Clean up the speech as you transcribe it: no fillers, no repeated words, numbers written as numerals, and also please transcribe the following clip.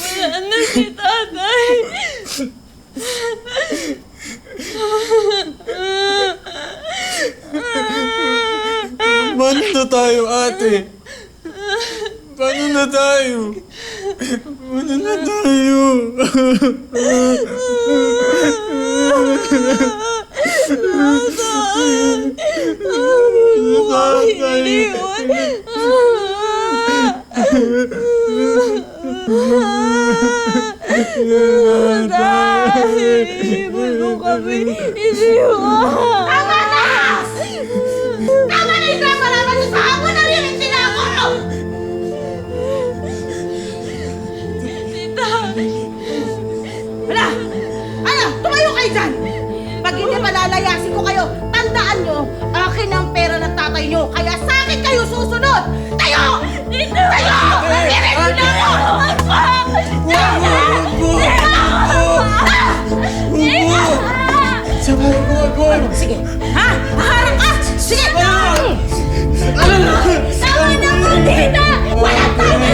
Wala na si tatay. Paano na tayo, ate? Paano na tayo? Paano na tayo? Tama na! Tama na yung kapalaman niyo sa ako na rin yung tinako! Tita! Hala! Ano? Tumayo kayo dyan! Pag hindi malalayasin ko kayo, tandaan nyo, akin ang pera ng tatay nyo, kaya sa akin kayo susunod! Tayo! Tita! Tayo! Narinig mo na ako! Sige! Ha? Haharap ka! Sige! Tama na po, tita! Walang tama